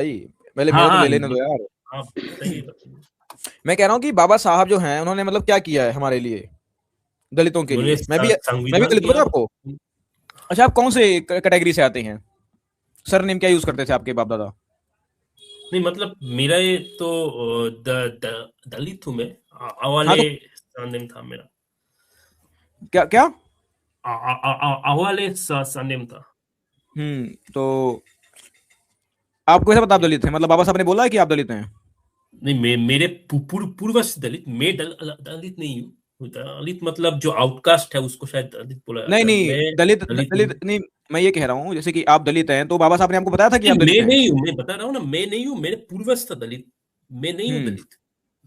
भाई पहले हाँ मेरे को तो हाँ ले लेने दो यार। आप बताइए बताइए। मैं कह रहा हूँ कि बाबा साहब जो हैं उन्होंने मतलब क्या किया है हमारे लिए, दलितों के उन्होंने लिए। मैं भी संविधान दलित दिया। बताऊं आपको। अच्छा, आप कौन से कैटेगरी से आते हैं? सरनेम क्या यूज करते थे आपके बाप दादा? नहीं मतलब मेरा ये तो दलित हूँ मैं। हाँ अवाले तो सरनेम था मेरा। क्या क्या? अवाले सरनेम था। तो आपको ऐसा पता आप दलित हैं? मतलब बाबा साहब ने बोला है कि आप दलित हैं? नहीं मेरे पूर्वज दलित, मैं दलित नहीं हूँ। दलित मतलब जो आउटकास्ट है उसको शायद दलित बोला नहीं जाता है, नहीं, मैं दलित दलित नहीं दलित हूँ। नहीं। मैं ये कह रहा हूँ जैसे कि आप दलित हैं, तो बाबा साहब ने आपको बताया था कि नहीं आप दलित मैं हैं? नहीं हूँ, मैं बता रहा हूँ ना, मैं नहीं हूँ, मेरे पूर्वज था दलित। मैं नहीं हूँ हम्म। दलित।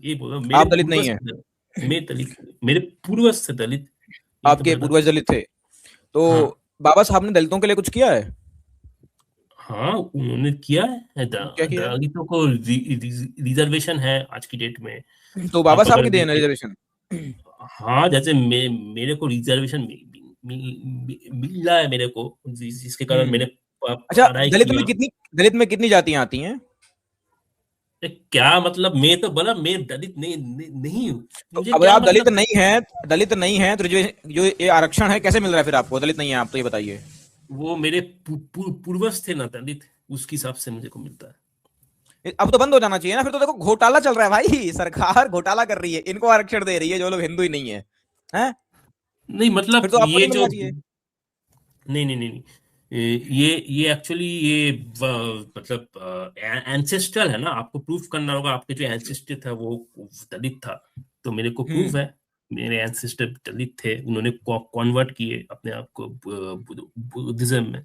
ये बोला मेरे आप दलित नहीं पूर्वज हैं? थे दलित। मैं दलित नहीं, मेरे पूर्वज थे दलित। ये तो आपके बता। पूर्वज दलित थे? तो हाँ बाबा साहब ने दलितों के लिए कुछ किया है? हाँ उन्होंने किया है। क्या किया है? दलितों को रिजर्वेशन है आज की डेट में। तो बाबा आप साहब अगर की देन है रिजर्वेशन। हाँ जैसे मेरे को रिजर्वेशन मिल रहा है मेरे को, जिसके कारण हम्म। मैंने अच्छा, पढ़ाई दलित में किया। कितनी दलित में कितनी जातियां आती हैं? क्या मतलब, मैं तो बोला मैं दलित नहीं हूँ। तो मुझे अब क्या आप दलित मतलब। नहीं हैं, दलित नहीं हैं तो रिजर्वेशन जो ये आरक्षण है कैसे मिल रहा है फिर आपको? दलित नहीं है आप तो, ये बताइए। वो मेरे पूर्वज थे ना दलित, उसके हिसाब से मुझे को मिलता है। अब तो बंद हो जाना चाहिए ना फिर तो। देखो घोटाला चल रहा है भाई, सरकार घोटाला कर रही है, इनको आरक्षण दे रही है जो लोग हिंदू ही नहीं है। हैं? नहीं फिर मतलब तो आपको ये नहीं जो, मिलना चाहिए। नहीं नहीं नहीं नहीं, ये एक्चुअली ये मतलब एंसेस्ट्रल है ना, आपको प्रूफ करना होगा आपके जो एंसेस्टर था वो दलित था। तो मेरे को प्रूफ हम्म। है, मेरे एंसेस्टर दलित थे, उन्होंने कन्वर्ट किए अपने आप को बुद्धिज्म में।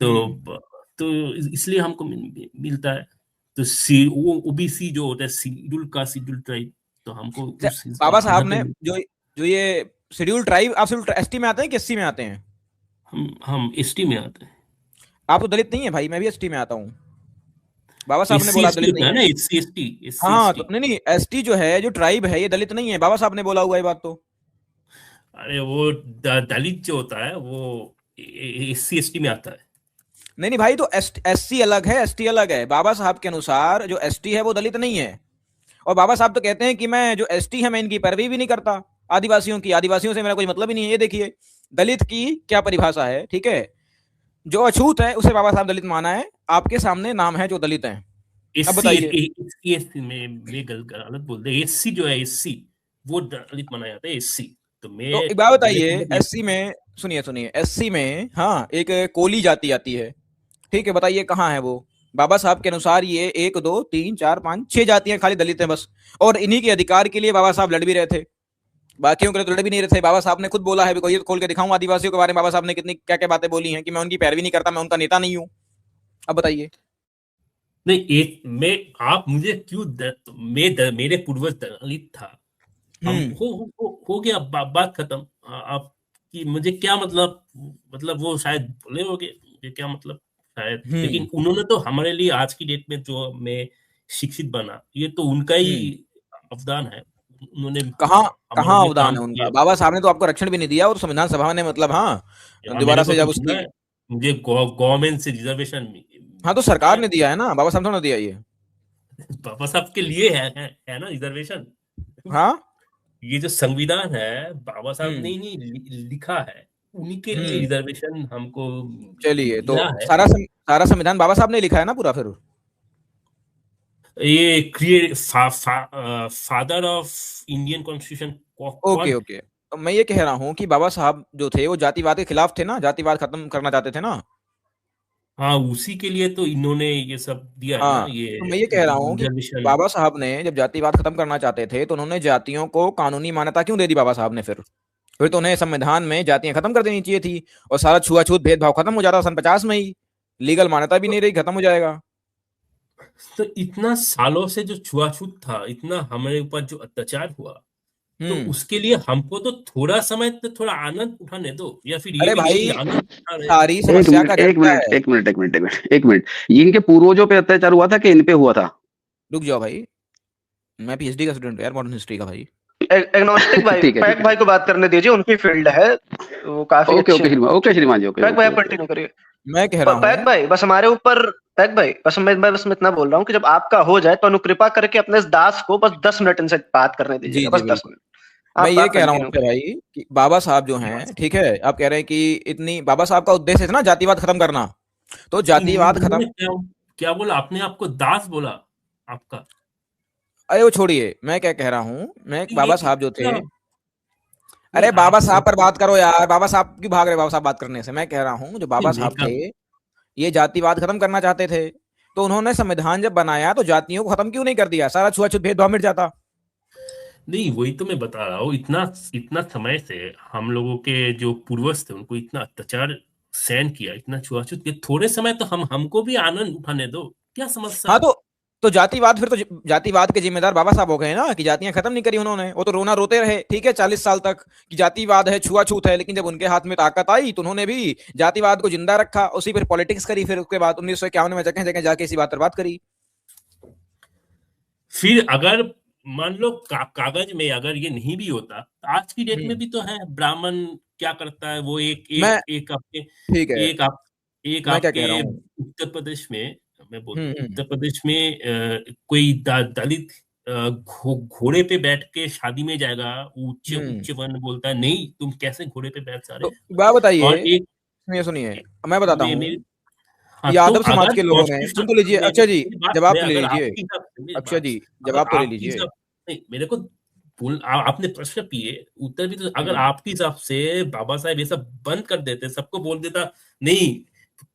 तो हम्म। तो इसलिए हमको मिलता है। तो सी वो ओबीसी जो होता है, शेड्यूल का शेड्यूल ट्राइब, तो हमको अच्छा, उस बाबा साहब आधार पे ने जो जो ये शेड्यूल ट्राइब, आप शेड्यूल एसटी में आते हैं कि एससी में आते हैं? हम एसटी में आते हैं। आप तो दलित नहीं है भाई, मैं भी एसटी में आता हूँ। बाबा साहब ने एससी बोला आप एसटी दलित होता नहीं है है। ना, एससी एसटी, हाँ एससी हाँ, तो एसटी। नहीं नहीं, एसटी जो है जो ट्राइब है ये दलित नहीं है, बाबा साहब ने बोला हुआ ये बात तो। अरे वो दलित जो होता है वो एससी एसटी में आता है। नहीं नहीं भाई, तो एससी अलग है, एसटी अलग है। बाबा साहब के अनुसार जो एसटी है वो दलित नहीं है। और बाबा साहब तो कहते हैं कि मैं जो एसटी है मैं इनकी पैरवी भी नहीं करता, आदिवासियों की। आदिवासियों से मेरा कोई मतलब ही नहीं है। ये देखिए दलित की क्या परिभाषा है, ठीक है? जो अछूत है उसे बाबा साहब दलित माना है। आपके सामने नाम है जो दलित हैं। अब एससी बताइए। एससी एससी में गलत बोल रहे, एससी जो है एससी वो दलित माना जाता है, एससी। तो तो मैं एक बात मेरे बताइए, को एससी में सुनिए सुनिए, एससी में हाँ एक कोली जाति आती है, ठीक है? बताइए कहाँ है वो? बाबा साहब के अनुसार ये एक दो तीन चार पांच छह जातियां खाली दलित हैं बस। और इन्हीं के अधिकार के लिए बाबा साहब लड़ भी रहे थे। बाकियों के लिए तो लड़ भी नहीं रहे थे। बाबा साहब ने खुद बोला है, कोई खोल के दिखाऊं आदिवासियों के बारे में बाबा साहब ने कितनी क्या क्या बातें बोली हैं कि मैं उनकी पैरवी नहीं करता, मैं उनका नेता नहीं हूं। अब बताइए। नहीं एक मैं, आप मुझे क्यों मेरे पूर्वज दलित था। हम हम्म। हो गया, बात खत्म। आप कि मुझे क्या मतलब, मतलब वो शायद बोले होगे मुझे क्या मतलब, शायद। हम्म। लेकिन उन्होंने तो हमारे लिए आज की डेट में जो मैं शिक्षित बना, ये तो उनका ही हम्म। अवदान है। उन्होंने कहाँ? हमारे कहाँ लिए अवदान काम है उनका? किए। बाबा साहब ने तो आपको रक्षण भी नहीं दिया, और संविधान सभा ने मतलब हाँ या दोबारा मेरे को से तो जब मिला उसकी। है, मुझे गवर्नमेंट से रिजर्वेशन हाँ तो मिला सरकार है। ने दिया है ना, बाबा साहब ने दिया ये। पापा साहब के लिए है ना रिजर्वेशन। हाँ। ये जो संविधान है बाबा साहब ने हम्म। ही नहीं लिखा है, उन्हीं के लिए हम्म। रिजर्वेशन हमको चलिए, तो मिला है। सारा संविधान बाबा साहब ने लिखा है ना पूरा फिर? ये create father of Indian constitution कौन ओके है? ओके। तो मैं ये कह रहा हूँ कि बाबा साहब जो थे वो जातिवाद के खिलाफ थे ना, जातिवाद खत्म करना चाहते थे ना। हाँ उसी के लिए तो इन्होंने ये सब दिया है ना, हाँ, ये तो मैं ये कह रहा हूँ कि रिजर्वेशन। बाबा साहब ने जब जातिवाद खत्म करना चाहते थे तो उन्होंने जातियों को कानूनी मान्यता क्यों दे दी बाबा साहब ने? फिर तो उन्हें संविधान में जातियां खत्म कर देनी चाहिए थी, और सारा छुआछूत भेदभाव खत्म हो जाता सन 50 में ही। लीगल मान्यता भी नहीं रही, खत्म हो जाएगा। तो इतना सालों से जो छुआछूत था, इतना हमारे ऊपर जो अत्याचार हुआ, तो हम्म। उसके लिए हमको तो थोड़ा समय, तो थोड़ा आनंद उठाने दो, या फिर ये अरे भी नहीं कि भाई, आनंद उठा रहे हैं। सारी एक समस्या का मिनट जड़ एक क्या मिनट है? एक मिनट एक मिनट एक मिनट एक मिनट, ये इनके पूर्वजों पे अत्याचार हुआ था कि इन पे हुआ था? रुक जाओ भाई, मैं पीएचडी का स्टूडेंट हूँ यार, मॉडर्न हिस्ट्री का भाई। एग्नोस्टिक भाई, ठीक है ठीक पैक है। भाई को बात करने दीजिए, उनकी फील्ड है, वो काफी ओके अच्छे ओके हैं। श्रीमान, ओके श्रीमान जी, ओके पैक भाई ओके आप ओके। कंटिन्यू करिए। मैं कह रहा पैक हूँ भाई बस हमारे ऊपर, पैक भाई बस मैं बस इतना बोल रहा हूँ कि जब आपका हो जाए तो अनुकृपा करके अपने इस दास को बस 10 मिनट इनसे बात करने जी दीजिएगा, जी बस 10 बिल्कुल। मिनट। मैं ये आप कह रहा हूँ कंटिन्यू अक्षय करिए। भाई कि बाबा साहब जो हैं, ठीक है, आप कह रहे हैं कि इतनी बाबा साहब का उद्देश्य है ना जातिवाद खत्म करना, तो जातिवाद खत्म। इन्होंने क्या क्या बोला? आपने आपको दास बोला आपका? अरे वो छोड़िए, मैं क्या कह रहा हूँ, मैं ये बाबा साहब जो थे, कितना? नहीं अरे बाबा आप साहब पर बात करो यार, बाबा साहब क्यों भाग रहे हो बाबा साहब बात करने से। मैं कह रहा हूँ जो बाबा नहीं साहब थे, कहा। ये जातिवाद खत्म करना चाहते थे, तो उन्होंने संविधान जब बनाया तो जातियों को खत्म क्यों नहीं कर दिया, सारा छुआछूत भेदभाव मिट जाता। नहीं वही तो मैं बता रहा हूँ, इतना इतना समय से हम लोगों के जो पूर्वज थे उनको इतना अत्याचार सहन किया, इतना छुआछूत किया, थोड़े समय तो हमको भी आनंद उठाने दो, क्या समस्या हाँ है? तो जातिवाद, फिर तो जातिवाद के जिम्मेदार बाबा साहब हो गए ना, कि जातियां खत्म नहीं करी उन्होंने। वो तो रोना रोते रहे, ठीक है, 40 साल तक कि जातिवाद है, छुआछूत है, लेकिन जब उनके हाथ में ताकत आई तो उन्होंने भी जातिवाद को जिंदा रखा, उसी पर पॉलिटिक्स करी। फिर उसके बाद 1951 में जगह जगह जाके इसी बात पर बात करी। फिर अगर मान लो कागज में अगर ये नहीं भी होता तो आज की डेट में हम्म। भी तो है, ब्राह्मण क्या करता है वो, एक मैं एक एक आपके ठीक है, एक मैं क्या कह रहा आपके हूँ। उत्तर प्रदेश में, मैं बोल हम्म। उत्तर प्रदेश में कोई दलित घोड़े पे बैठ के शादी में जाएगा, उच्च हम्म। उच्च वर्ण बोलता है नहीं तुम कैसे घोड़े पे बैठ तो सकते? बात बताइए, और एक सुनिए सुनिए, मैं बताता हूँ। मेरी, हाँ तो यादव समाज अगर के लोगों ने, सुन कॉन्स्टिट्यूशन तो लीजिए अक्षय जी, मेरी बात जवाब सुने, तो ले अगर लीजिए। आपके हिसाब से मेरी अक्षय बात, जी, अगर जवाब तो ले आपके लीजिए। हिसाब नहीं मेरे को आपने प्रश्न किए उत्तर भी तो, अगर हम्म। आपके हिसाब से बाबा साहेब ये सब बंद कर देते, सबको बोल देता नहीं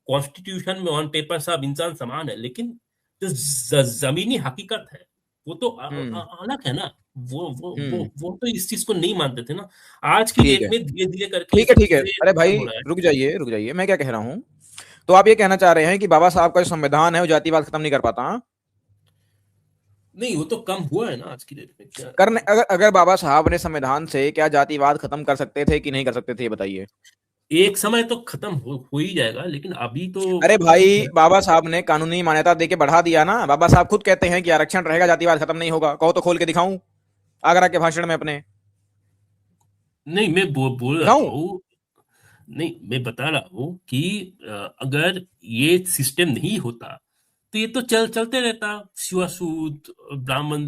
कॉन्स्टिट्यूशन में ऑन पेपर सब इंसान समान है, लेकिन जो जमीनी हकीकत है वो तो हम्म। अलग है ना। हम्म। वो तो इस चीज को नहीं मानते थे ना। आज की ठीक डेट है, में धीरे धीरे करके ये ठीक है, सब ठीक है। चीजें अरे खत्म भाई, हो रहा है। रुक जाइए रुक जाइए, मैं क्या कह रहा हूँ। तो आप ये कहना चाह रहे हैं कि बाबा साहब का जो संविधान है वो जातिवाद खत्म नहीं कर पाता, हाँ? नहीं वो तो कम हुआ है ना आज की डेट में, क्या? करने, अगर अगर बाबा साहब ने संविधान से क्या जातिवाद खत्म कर सकते थे कि नहीं कर सकते थे, ये बताइए। एक समय तो खत्म हो ही जाएगा, लेकिन अभी तो अरे अभी भाई, बाबा साहब ने कानूनी मान्यता देके बढ़ा दिया ना। बाबा साहब खुद कहते हैं कि आरक्षण रहेगा, जातिवाद खत्म नहीं होगा। कहो तो खोल के दिखाऊं, आगरा के भाषण में अपने नहीं मैं बोल रहा दिखाऊं। हूँ, नहीं मैं बता रहा हूँ कि अगर ये सिस्टम नहीं होता तो ये तो चलते रहता, छुआछूत ब्राह्मण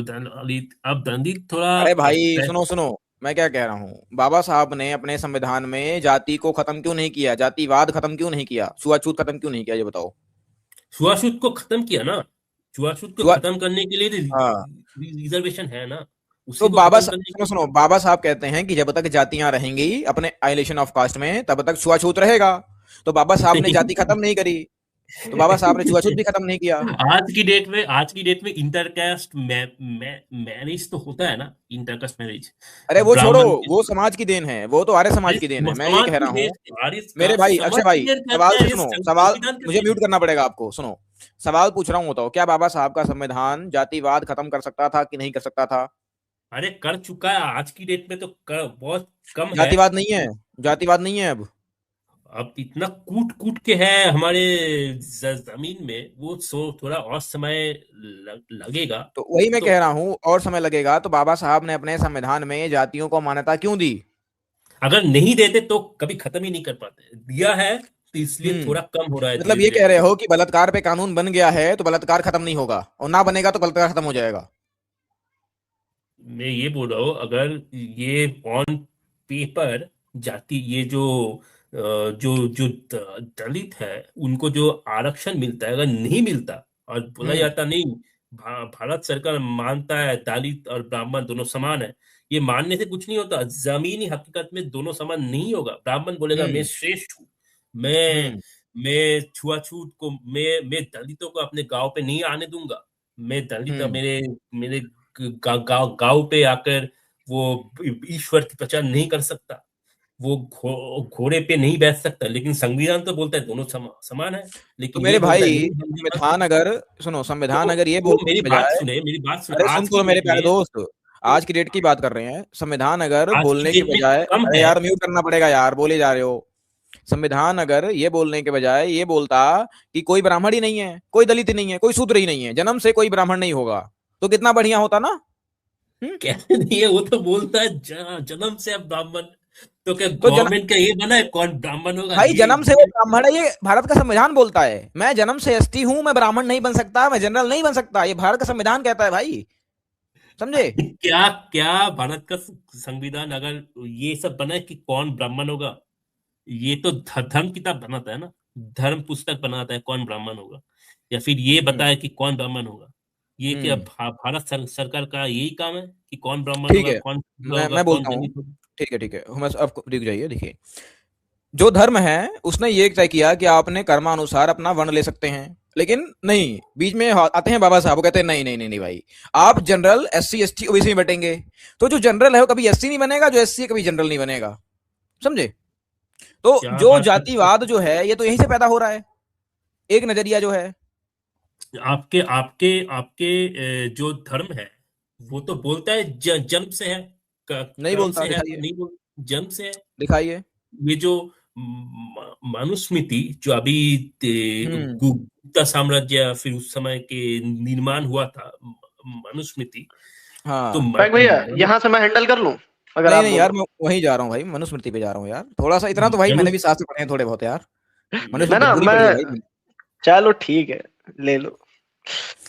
दलित, अब दलित थोड़ा अरे भाई सुनो सुनो, मैं क्या कह रहा हूँ, बाबा साहब ने अपने संविधान में जाति को खत्म क्यों नहीं किया, जातिवाद खत्म क्यों नहीं किया, छुआछूत खत्म क्यों नहीं किया, ये बताओ। छुआछूत को खत्म किया ना, छुआछूत को छुआ खत्म करने के लिए हाँ, रिजर्वेशन है ना, तो उसी को खत्म करने सुनो के सुनो, बाबा साहब कहते हैं कि जब तक जातियां रहेंगी अपने आइलेशन ऑफ कास्ट में, तब तक छुआछूत रहेगा। तो बाबा साहब ने जाति खत्म नहीं करी, तो बाबा साहब ने छुआछूत भी खत्म नहीं किया। आज की डेट में इंटरकास्ट मैरिज तो होता है ना, इंटरकास्ट मैरिज अरे वो छोड़ो, ब्राह्मण वो समाज की देन है, वो तो आर्य समाज अरे की देन है। मैं ये समाज कह रहा की हूँ, देश आर्य का मेरे भाई अक्षय समाज की भाई, देश सवाल कहते तो हैं, ये सुनो, सवाल संविधान का मुझे देन म्यूट है। करना पड़ेगा आपको, सुनो। सवाल पूछ रहा हूँ, बताओ, क्या बाबा साहब का संविधान जातिवाद खत्म कर सकता था कि नहीं कर सकता था? अरे कर चुका है, आज की डेट में तो बहुत कम है। जातिवाद नहीं है, जातिवाद नहीं है अब। अब इतना कूट कूट के है हमारे जमीन में, वो थोड़ा और समय लगेगा। तो वही मैं तो कह रहा हूँ, और समय लगेगा। तो बाबा साहब ने अपने संविधान में जातियों को मान्यता क्यों दी? अगर नहीं देते तो कभी खत्म ही नहीं कर पाते, दिया है तो इसलिए हम्म। थोड़ा कम हो रहा है मतलब धीरे ये धीरे कह रहे करके। हो कि बलात्कार पे कानून बन गया है तो बलात्कार खत्म नहीं होगा, और ना बनेगा तो बलात्कार खत्म हो जाएगा? मैं ये बोल रहा हूँ अगर ये ऑन पेपर जाति, ये जो जो दलित है उनको जो आरक्षण मिलता है, अगर नहीं मिलता और बोला हम्म। जाता नहीं भारत सरकार मानता है दलित और ब्राह्मण दोनों समान है, ये मानने से कुछ नहीं होता। जमीनी हकीकत में दोनों समान नहीं होगा। ब्राह्मण बोलेगा मैं हम्म। श्रेष्ठ हूँ, मैं हम्म। मैं छुआछूत को, मैं दलितों को अपने गांव पे नहीं आने दूंगा, मैं दलित हम्म। मेरे मेरे गांव पे आकर वो ईश्वर की प्रचार नहीं कर सकता, वो घोड़े पे नहीं बैठ सकता, लेकिन संविधान तो बोलता है दोनों समान है, तो लेकिन ये मेरे बोलता है भाई, नहीं हम नहीं मान संविधान सकते। अगर, सुनो, संविधान अगर ये तो बोलने के बजाय, मेरी बात सुने, अरे सुन तो मेरे प्यारे दोस्त, आज की डेट की बात कर रहे हैं। संविधान अगर आज की बोलने के डेट में बजाय, कम अरे है। यार म्यूट करना पड़ेगा यार, बोले जा रहे हो। संविधान अगर ये बोलने के बजाय ये बोलता कि कोई ब्राह्मण ही नहीं है, कोई दलित ही नहीं है, कोई शूद्र ही नहीं है, जन्म से कोई ब्राह्मण नहीं होगा, तो कितना बढ़िया होता ना। कैसे नहीं है, वो तो बोलता है जन्म से अब ब्राह्मण तो क्या तो गवर्नमेंट का ये बना है कौन ब्राह्मण होगा? भाई ये जन्म से वो ब्राह्मण है, ये भारत का संविधान बोलता है। मैं जन्म से एसटी हूं, मैं ब्राह्मण नहीं बन सकता, मैं जनरल नहीं बन सकता, ये भारत का संविधान कहता है भाई, समझे? क्या क्या भारत का संविधान अगर ये सब बना है कि कौन ब्राह्मण होगा, ये तो धर्म किताब बनाता है ना, धर्म पुस्तक बनाता है कौन ब्राह्मण होगा, या फिर ये हम्म बताए कि कौन ब्राह्मण होगा। ये क्या हम्म भारत सरकार का यही काम है कि कौन ब्राह्मण ठीक होगा, है, कौन शुद्र होगा, मैं कौन बोलता हूँ। दलित होगा? ठीक है ठीक है, हम अब रुक जाइए, देखिए। जो धर्म है उसने ये तय किया कि आपने कर्मानुसार अपना वर्ण ले सकते हैं, लेकिन नहीं, बीच में आते हैं बाबा साहब, वो कहते हैं नहीं नहीं नहीं नहीं भाई, आप जनरल एससी एसटी ओबीसी में बैठेंगे। तो जो जनरल है वो कभी एससी नहीं बनेगा, जो एससी है कभी जनरल नहीं बनेगा, समझे? तो क्या जो बात करते जातिवाद जो है ये तो यहीं से पैदा हो रहा है, एक नजरिया जो है। आपके आपके आपके जो धर्म है वो तो बोलता है जन्म से है, नहीं कर्म बोलता, से है, तो दिखाइए, नहीं बोल, जन्म से है। दिखाइए। ये जो मनुस्मृति जो अभी हम्म गुप्ता साम्राज्य या फिर उस समय के निर्माण हुआ था, मनुस्मृति, तो हाँ। पैक भैया, यहाँ से मैं हैंडल कर लूं अगर नहीं आप नहीं यार, बोलो। मैं वहीं जा रहा हूँ भाई, मनुस्मृति पे जा रहा हूँ यार, थोड़ा सा इतना तो भाई मैंने भी शास्त्र पढ़े हैं थोड़े बहुत यार, ना मनुस्मृति ना, पूरी मैं, पढ़ी है भाई मैंने। चलो ठीक है, ले लो।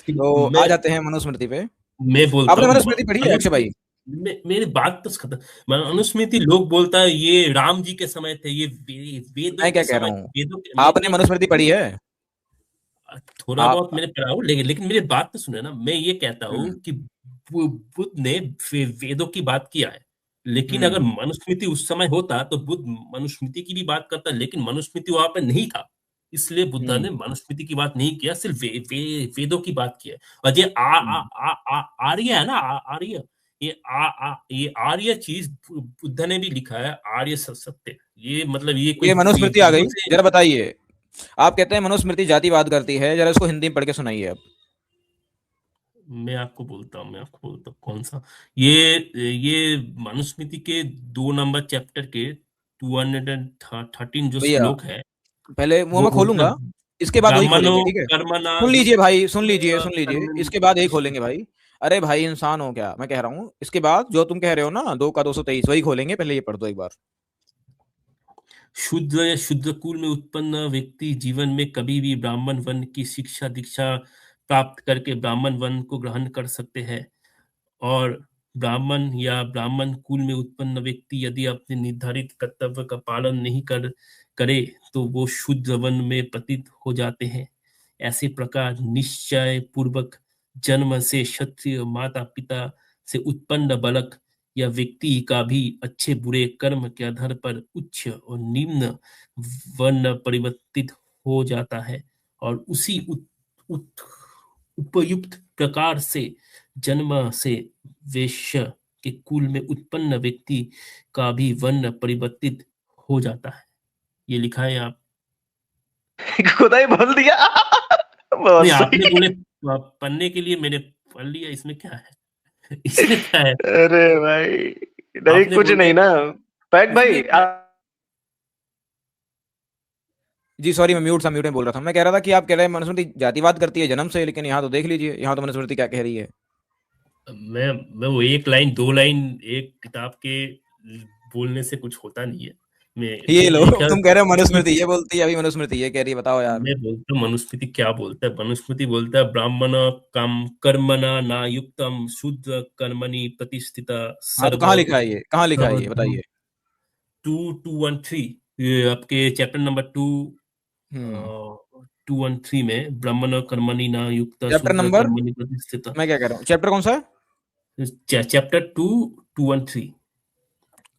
तो आ मैं जाते हैं मनुस्मृति पे। मैं बोलता आपने हूँ मनुस्मृति पढ़ी है अक्षय भाई? मेरी बात तो खत्म। मनुस्मृति लोग बोलता है ये राम जी के समय थे, ये वेदों मैं के क्या कह रहा समय, हूँ, वेदों के आपने मनुस्मृति पढ़ी है? थोड़ा बहुत आप मैंने पढ़ा हूँ, लेकिन मेरी बात तो सुने ना। मैं ये कहता हूँ हम्म कि बुद्ध ने वेदों की बात किया है, लेकिन हम्म अगर मनुस्मृति उस समय होता तो बुद्ध मनुस्मृति की भी बात करता, लेकिन मनुस्मृति वहां पर नहीं था, इसलिए बुद्ध हम्म ने मनुस्मृति की बात नहीं किया, सिर्फ वेदों की बात की है। और ये आ, आ, हम्म। आ, आ, आर्य है ना, आर्य, ये आर्य चीज बुद्ध ने भी लिखा है, आर्य सत्य, ये मतलब ये कोई ये मनुस्मृति आ वेदों गई, से। जरा बताइए। आप कहते हैं मनुस्मृति जातिवाद करती है, जरा इसको हिंदी में पढ़ के सुनाइए अब। मैं आपको बोलता हूँ कौन सा। ये मनुस्मृति के 2 नंबर चैप्टर के 213 जो भैया श्लोक है, पहले मुंह वो में बोलता खोलूंगा, इसके बाद वही ब्राह्मणों खोलेंगे, ठीक है? कर्मणा सुन लीजिए भाई, सुन लीजिए, युक्त सुन लीजिए, कर्मणि इसके बाद यही खोलेंगे प्रतिष्ठिता। भाई। अरे भाई इंसान हो क्या, मैं कह रहा हूँ इसके बाद जो तुम कह रहे हो ना, 2 का 223 वही खोलेंगे, पहले ये पढ़ दो एक बार। शूद्र या शूद्र कुल में उत्पन्न व्यक्ति जीवन में कभी भी ब्राह्मण वर्ण की शिक्षा दीक्षा प्राप्त करके ब्राह्मण वर्ण को ग्रहण कर सकते हैं, और ब्राह्मण या ब्राह्मण कुल में उत्पन्न व्यक्ति यदि अपने निर्धारित कर्तव्य का पालन नहीं करे तो वो शुद्ध वन में पतित हो जाते हैं। ऐसे प्रकार निश्चय पूर्वक जन्म से क्षत्रिय माता पिता से उत्पन्न बालक या व्यक्ति का भी अच्छे बुरे कर्म के आधार पर उच्च और निम्न वर्ण परिवर्तित हो जाता है, और उसी उत, उपयुक्त प्रकार से जन्म से वैश्य के कुल में उत्पन्न व्यक्ति का भी वर्ण परिवर्तित हो जाता है। ये लिखा है आप। खुदा ही बोल दिया। बहुत नहीं, आपने सही। बोले पढ़ने के लिए, मैंने पढ़ लिया, इसमें क्या है? इसमें क्या है? अरे भाई, नहीं आपने कुछ बोले नहीं ना। पैक इसमें भाई क्या है? जी सॉरी, मैं म्यूट में बोल रहा था। मैं कह रहा था कि आप कह रहे हैं मनुस्मृति जातिवाद करती है जन्म से, लेकिन यहाँ तो देख लीजिए, यहाँ तो मनुस्मृति क्या कह रही है। मैं वो एक लाइन दो लाइन एक किताब के बोलने से कुछ होता नहीं है। मैं ये लो लिखा तुम कह रहे हो मनुस्मृति ये बोलती है, अभी मनुस्मृति ये कह रही है, बताओ यार। मैं बोलता हूँ मनुस्मृति क्या बोलता है। मनुस्मृति बोलता है ब्राह्मण कम कर्मणा ना युक्तम शूद्र कर्मणि प्रतिष्ठिता हाँ तो सर्व कहाँ लिखा है ये, कहाँ लिखा है ये सर्वधर्म। बताइए। 2213, ये आपके चैप्टर नंबर 2, हम्म 213 में ब्राह्मण कर्मणि ना युक्त चैप्टर शूद्र नंबर, कर्मणि प्रतिष्ठिता। मैं क्या कह रहा हूँ, चैप्टर कौन सा है? चैप्टर 2, 213।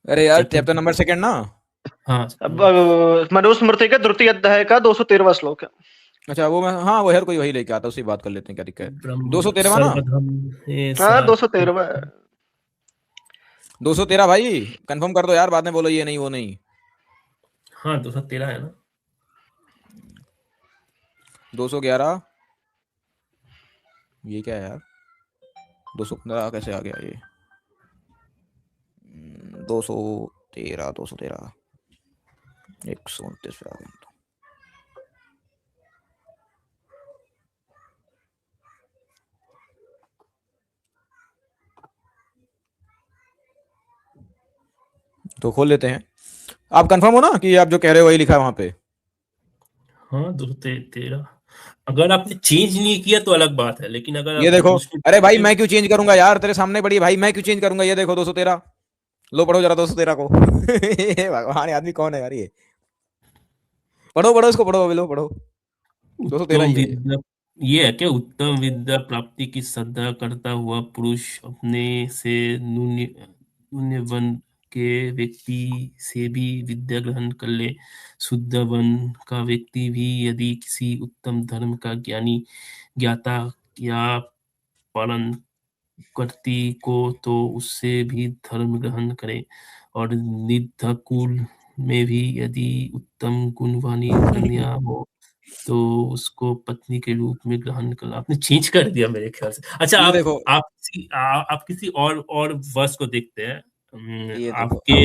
अरे यार चैप्टर चैप्टर नंबर सेकंड ना। हाँ। अब मनुस्मृति का द्वितीय अध्याय का 213वां श्लोक है। अच्छा वो मैं, हाँ वो हर कोई वही लेके आता, उसी बात कर लेते हैं, क्या दिक्कत है। दो ब्रह्म सौ तेरहवा ना? सर्वधर्म हाँ, ऐसा। 213वां। 213 भाई, कंफर्म कर दो यार, बाद में बोलो ये नहीं वो नहीं। हाँ, 213 है ना। 211, ये क्या है यार? 215 कैसे आ गया ये? 213, 129 पे आ गया तो। तो खोल लेते हैं। आप कंफर्म हो ना कि आप जो कह रहे हो वही लिखा है वहां पे? हाँ 213। अगर आपने चेंज नहीं किया तो अलग बात है, लेकिन अगर ये आप देखो। उसको अरे भाई मैं क्यों चेंज करूंगा यार, तेरे सामने पड़ी है भाई, मैं क्यों चेंज करूंगा? ये देखो 213। लो पढ़ो जरा 213 को। ये भगवान, ये आदमी कौन है यार ये? पढ़ो पढ़ो इसको, पढ़ो अभी, लो पढ़ो। 213 उत्तम ही है ये। विद्या, ये है क्या, उत्तम विद्या प्राप्ति की श्रद्धा करता हुआ पुरुष अपने से न्यून वन के व्यक्ति से भी विद्या ग्रहण कर ले। शुद्ध वन का व्यक्ति भी यदि किसी उत्तम धर्म का ज्ञानी, ज्ञाता या पालन करती को, तो उससे भी धर्म ग्रहण करे। और निधकुल में भी यदि उत्तम गुणवानी कन्या हो, तो उसको पत्नी के रूप में ग्रहण करना। आपने चेंज कर दिया मेरे ख्याल से। अच्छा, ये देखो, आप किसी और वर्स को देखते हैं। ये देखो। आपके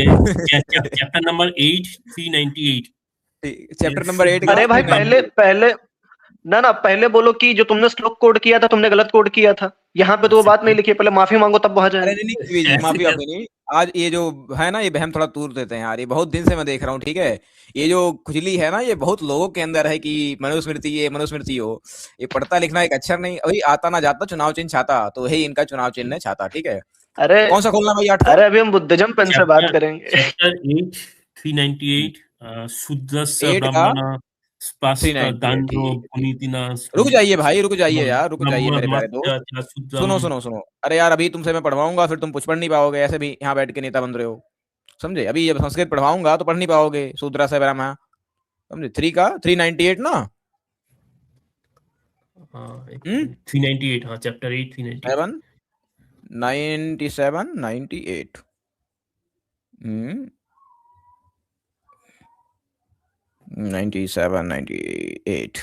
चैप्टर नंबर 8 398। चैप्टर नंबर 8 का शुद्ध अरे भाई ब्राह्मण। पहले पहले ना पहले बोलो कि जो तुमने श्लोक कोड किया था तुमने गलत कोड किया था। यहाँ पे तो वो बात नहीं लिखी है, पहले माफी मांगो तब वहां अरे जाएंगे। नहीं नहीं जी, ऐसे माफी कैसे? वाफी नहीं। आज ये जो है ना, ये बहम थोड़ा दूर देते हैं यार, ये बहुत दिन से मैं देख रहा हूँ, ठीक है। ये जो खुजली है ना, ये बहुत लोगों के अंदर है कि मनुस्मृति, ये मनुस्मृति हो। ये पढ़ता लिखना एक अक्षर नहीं, अभी आता ना जाता चुनाव चिन्ह छाता, तो है इनका चुनाव चिन्ह है छाता, ठीक है। अरे कौन सा खोलना भाई 8 का? अरे अभी हम बुद्धिज्म पेन से बात चैप्टर करेंगे। चैप्टर 8 398। शुद्रस्य 8 का ब्राह्मण स्पास्त 398, दान्यो ठीक है ठीक पुनीतिना है। रुक जाइए भाई, रुक जाइए यार, रुक जाइए ब्रह्म मेरे प्यारे दोस्त। मात्या सुनो शूद्रम। सुनो सुनो। अरे यार अभी तुमसे मैं पढ़वाऊंगा, फिर तुम कुछ पढ़ नहीं पाओगे, ऐसे भी यहाँ बैठ के नेता बन रहे हो। समझे? अभी जब संस्कृत पढ़वाऊंगा तो पढ़ नहीं पाओगे, शूद्रा से ब्राह्मण। समझे? 3 का 398 ना। हाँ, एक हम्म। 398। हाँ, चैप्टर 8 398। 97 98। हम्म। 97 98।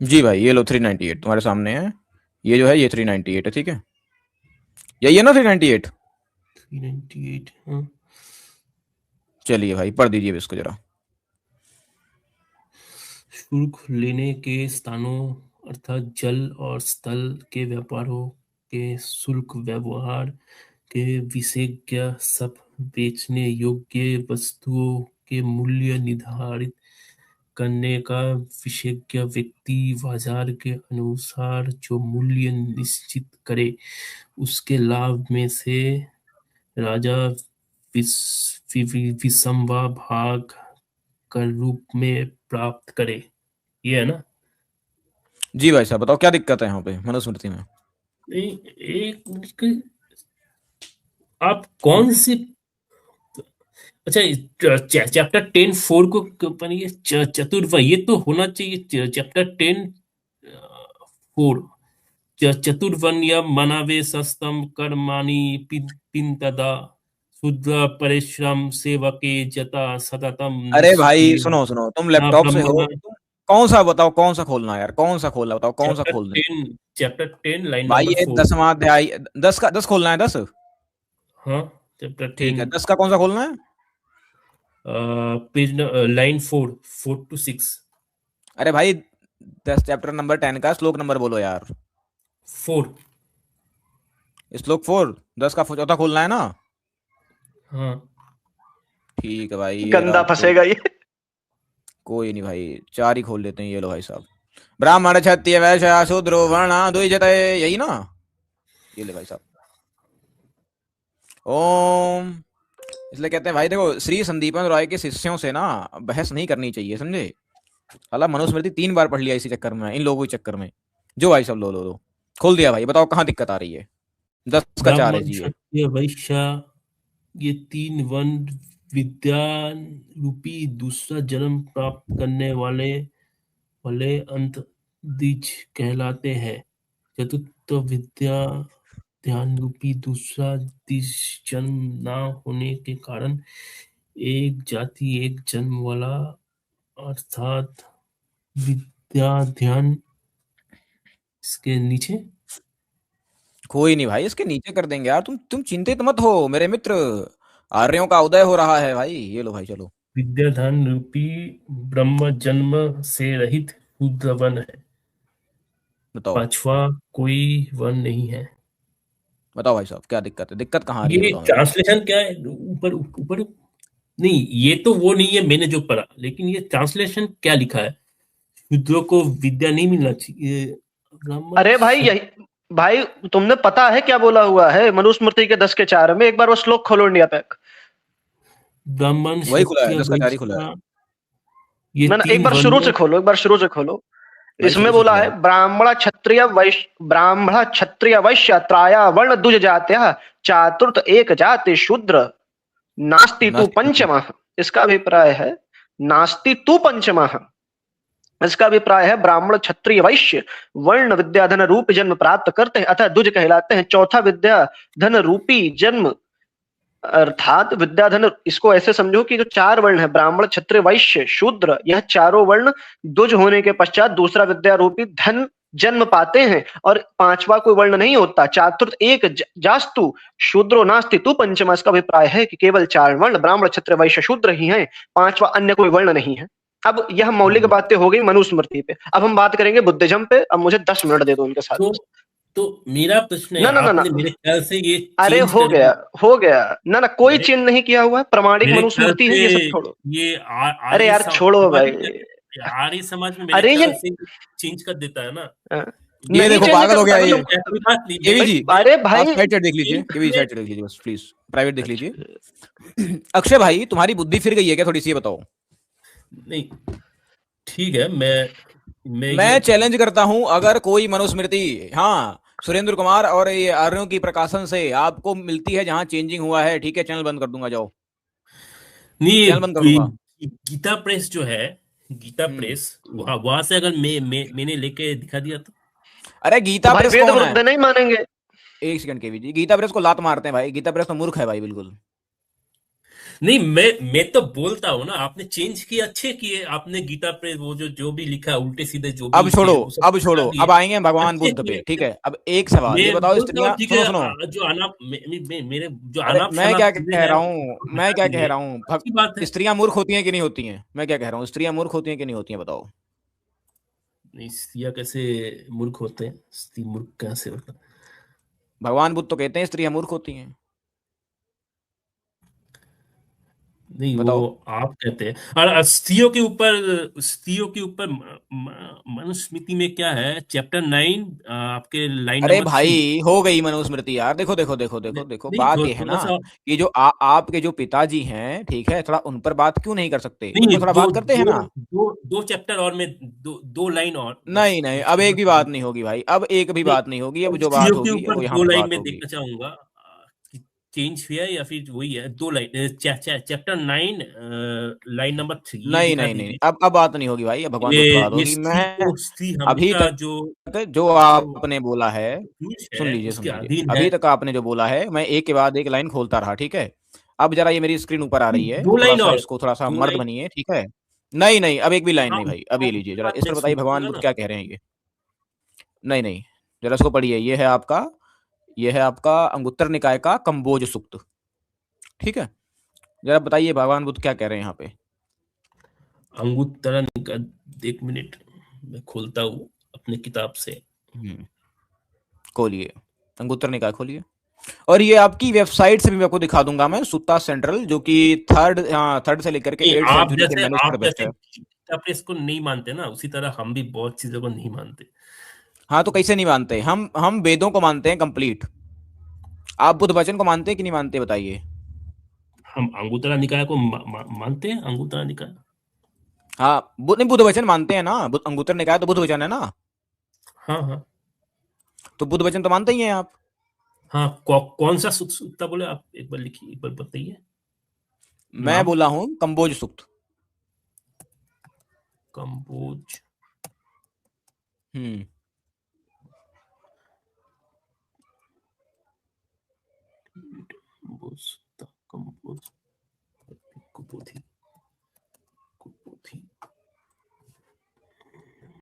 जी भाई ये लो 398 तुम्हारे सामने है। ये जो है ये 398 है, ठीक है। यही है ना 398? 398। हाँ। चलिए भाई पढ़ दीजिए इसको जरा। शुल्क लेने के स्थानों अर्थात जल और स्थल के व्यापारों के शुल्क व्यवहार के विशेषज्ञ सब बेचने योग्य वस्तुओं के मूल्य निर्धारित करने का विशेषज्ञ व्यक्ति बाजार के अनुसार जो मूल्य निश्चित करे, उसके लाभ में से राजा विषमवा भाग कर रूप में प्राप्त करे। ये है ना? जी भाई साहब बताओ क्या दिक्कत है यहाँ पे मनुस्मृति में? नहीं, एक मिनट आप कौन सी, अच्छा, चैप्टर 10 4 को बनिए चतुर्थ, ये तो होना चाहिए चैप्टर 10 4। चतुर्वण्य मनावे सस्तम कर्माणि पिंतदा शुद्ध परिश्रम सेवके जता सततम अरे भाई निष्ठेन सुनो सुनो, तुम लैपटॉप से हो, ब्रह्म। तुम कौन सा बताओ, कौन सा खोलना है यार, कौन सा खोलना बताओ, कौन सा चैप्टर खोल दें? 10 चैप्टर 10 लाइन भाई नंबर ये 4। 10वां अध्याय, 10 का 10 खोलना है, 10। हाँ, चैप्टर ठीक 10 है, 10 का कौन सा खोलना है? Page line 4 to 6। अरे भाई 10 चैप्टर नंबर 10 का श्लोक नंबर बोलो यार। 4। श्लोक 4, 10 का चौथा खोलना है ना? हाँ। ठीक है भाई, ये गंदा रहा खोल। फंसेगा ये। कोई नहीं भाई, 4 ही खोल देते हैं, ये लो भाई साहब। ब्राह्मण क्षत्रिय वैश्य शूद्रो वर्ण द्विजते, यही ना? ये ले भाई साहब। ओम। इसलिए कहते हैं भाई देखो, श्री संदीपन रॉय के शिष्यों से ना बहस नहीं करनी चाहिए, समझे? हालांकि मनुस्मृति 3 बार पढ़ लिया इसी चक्कर में, इन लोगों के चक्कर में। जो भाई सब लो लो लो, खोल दिया भाई, बताओ कहाँ दिक्कत आ रही है? 10 का 4 है ब्राह्मण जी ये। क्षत्रिय वैश्य, ये 3 वर्ण विद्या रूपी दूसरा जन्म प्राप्त करने वाले अंत द्विज कहलाते हैं। चतुर्थ विद्या ध्यान रूपी दूसरा द्विज जन्म ना होने के कारण एक जाति एक जन्म वाला, अर्थात विद्या ध्यान इसके नीचे। कोई नहीं भाई, इसके नीचे कर देंगे यार, तुम चिंतित मत हो मेरे मित्र। आर्यों का उदय हो रहा है भाई, ये लो भाई चलो। विद्याधान रूपी ब्रह्म जन्म से रहित शुद्ध वन है। बताओ। पांचवा कोई वन नहीं है। बताओ भाई साहब क्या दिक्कत है, दिक्कत कहाँ आ रही है ये बताओ मेरे को। ट्रांसलेशन क्या है? ऊपर ऊपर नहीं, ये तो वो नहीं है मैंने जो पढ़ा, लेकिन ये ट्रांसलेशन क्या लिखा है, शूद्रों को विद्या नहीं मिलना चाहिए, ब्राह्मण अरे भाई यही भाई, तुमने पता है क्या बोला हुआ है मनुस्मृति के 10 के 4 में? एक बार वो श्लोक खोलो इंडिया पैक। ब्राह्मण वही खुला है, क्षत्रिय 10 का 4 ही खुला है। वैश्य, ये ना ना, एक 3 बार शुरू से वर्णों। खोलो, एक बार शुरू से खोलो। भाई इसमें शुरू से बोला खुला है है। ब्राह्मण क्षत्रिय वैश्य त्राया वर्ण दुज जात्या चातुर्थ एक जाति शूद्र नास्ति तु नास्तिक मतलब पंचमः। इसका अभिप्राय है नास्ति तु पंचमः। इसका अभिप्राय है ब्राह्मण क्षत्रिय वैश्य वर्ण विद्याधन रूप जन्म प्राप्त करते हैं अतः दुज कहलाते हैं। चौथा विद्याधन रूपी जन्म अर्थात विद्याधन, इसको ऐसे समझो कि जो 4 वर्ण है ब्राह्मण क्षत्रिय वैश्य शूद्र, यह चारों वर्ण दुज होने के पश्चात दूसरा विद्या रूपी धन जन्म पाते हैं और 5वां कोई वर्ण नहीं होता। चातुर्थ एक जास्तु शूद्रो नास्ति तु पंचमा। इसका अभिप्राय है कि केवल 4 वर्ण ब्राह्मण क्षत्रिय वैश्य शूद्र ही हैं, 5वां अन्य कोई वर्ण नहीं है। अब यह मौलिक बातें हो गई मनुस्मृति पे। अब हम बात करेंगे बुद्धिज्म पे। अब मुझे 10 मिनट दे दो उनके साथ। तो मेरा प्रश्न है, ना ना ना ना, आपने मेरे ख्याल से ये अरे चेंज हो गया, करके, हो गया। ना ना, कोई मेरे चेंज नहीं किया हुआ है, प्रमाणिक मेरे ख्याल मनुस्मृति से है, ये सब छोड़ो। ये अरे आर्य यार छोड़ो समाज भाई। में, आर्य समाज में मेरे अरे ये ख्याल से चेंज कर देता है ना। ये नहीं देखो चेंज पागल हो गया करता ये। मतलब। ऐसी बात नहीं केवी है। जी, मैं अरे आप भाई साइड चैट देख लीजिए, केवी साइड चैट देख लीजिए बस प्लीज, प्राइवेट देख लीजिए। अक्षय भाई तुम्हारी बुद्धि फिर गई है क्या थोड़ी सी, ये बताओ। नहीं, ठीक है, मैं मैं ये चैलेंज करता हूं, अगर कोई मनुस्मृति, हाँ सुरेंद्र कुमार और ये आर्यों की प्रकाशन से आपको मिलती है जहां चेंजिंग हुआ है, ठीक है चैनल बंद कर दूंगा, जाओ नहीं, चैनल बंद कर दूंगा। गीता प्रेस जो है, गीता हम्म। प्रेस, वहां से अगर मैंने लेके दिखा दिया तो। अरे तो गीता भाई प्रेस वेद कौन है? वृद्ध नहीं मानेंगे? एक सेकंड केवी जी, गीता प्रेस को लात मारते हैं भाई, गीता प्रेस तो मूर्ख है भाई बिल्कुल। नहीं, मैं तो बोलता हूँ ना, आपने चेंज किए, अच्छे किए आपने, गीता प्रेस वो जो भी लिखा है, उल्टे सीधे जो भी अब लिखे छोड़ो, हैं वो सब अब हटा छोड़ो, दिए, अब आएंगे भगवान अच्छे बुद्ध पे, किए। ठीक है। अब एक सवाल ये मैं बताओ, बोलता हूँ स्त्रियां, ठीक सुनो है, सुनो, जो अनाप मेरे जो अरे अनाप मैं शनाप क्या चीजें कह हैं रहा हूँ, वो मैं हटा क्या कह दिए, रहा हूँ, अच्छी बात है। स्त्रियां मूर्ख होती हैं कि नहीं होती हैं? मैं क्या कह रहा हूँ, स्त्रियां मूर्ख होती हैं कि नहीं होती हैं, बताओ। नहीं, स्त्रियाँ कैसे मूर्ख होते हैं, स्त्री मूर्ख कैसे होता है? भगवान बुद्ध तो कहते हैं स्त्रियां मूर्ख होती हैं, नहीं, वो बताओ। आप कहते हैं। और स्त्रियों के ऊपर मनुस्मृति में क्या है, चैप्टर 9 आपके लाइन अरे नंबर 3। भाई हो गई मनुस्मृति यार, देखो देखो देखो देखो देखो, नहीं, बात ये है थोड़ा ना सा। कि जो आपके जो पिताजी हैं, ठीक है, थोड़ा उन पर बात क्यों नहीं कर सकते, उन नहीं, पर थोड़ा दो बात करते हैं दो ना। दो दो चैप्टर और में, दो लाइन और बस नहीं नहीं, मैं अब एक छोड़ना भी बात चाहूंगा। नहीं होगी भाई, अब एक भी नहीं, बात नहीं होगी, अब जो बात स्त्रियों के होगी ऊपर वो यहाँ दो पर लाइन बात में होगी। देखना चाहूंगा कि चेंज हुआ है या फिर वही है। दो लाइन, चैप्टर 9 लाइन नंबर 3, ये नहीं दिखा नहीं नहीं, दीजिए। अब बात नहीं होगी भाई, अब भगवान बुद्ध पर बात ये होगी। स्त्री मैं को, स्त्री अभी हमेशा तक जो जो जो आपने बोला है, पुरुष सुन है लीजिए सुन उसके लीजिए, अधीन है। अभी तक आपने जो बोला है मैं एक के बाद एक लाइन खोलता रहा, ठीक है। अब जरा ये मेरी स्क्रीन ऊपर आ रही है, दो थोड़ा लाइन सा और, इसको थोड़ा सा दो मर्द लाइन। बनिए, ठीक है। नहीं नहीं, अब एक भी लाइन हाँ, नहीं भाई, अब ये लीजिए उसके जरा, बाद इस मैं पर बताइए भगवान सुनूंगा बुद्ध ना। क्या कह रहे हैं ये। नहीं नहीं, जरा इसको पढ़िए, ये है आपका अंगुत्तर निकाय का कंबोज सूक्त, ठीक है। जरा बताइए भगवान बुद्ध क्या कह रहे हैं यहाँ पे। अंगुत्तरा निकाय, एक मिनट मैं खोलता हूँ अपने किताब से। हम्म, खोलिए, अंगुत्तर निकाय खोलिए, और ये आपकी वेबसाइट से भी मैं आपको दिखा दूंगा, मैं सुत्ता सेंट्रल, जो कि थर्ड से लेकर के नहीं, 8th सेंचुरी के मैनुस्क्रिप्ट आप बेस्ट जैसे है। गीता प्रेस को नहीं मानते ना, उसी तरह हम भी बहुत चीजों को नहीं मानते। हाँ तो कैसे नहीं मानते, हम वेदों को मानते हैं कंप्लीट। आप बुद्ध वचन को मानते हैं कि नहीं मानते, बताइए। हम अंगुत्तरा निकाय को मानते हैं, अंगुत्तरा निकाय। हाँ नहीं, बुद्ध वचन मानते हैं ना, अंगुत्तर निकाय तो बुद्ध वचन है ना, हाँ हाँ तो बुद्ध वचन तो मानते ही हैं आप। हाँ। कौन सा सूत्र बोले आप, एक बार लिखिए, एक बार बताइए मैं नाम। बोला हूं कंबोज सूक्त। कंपोज। हम्म,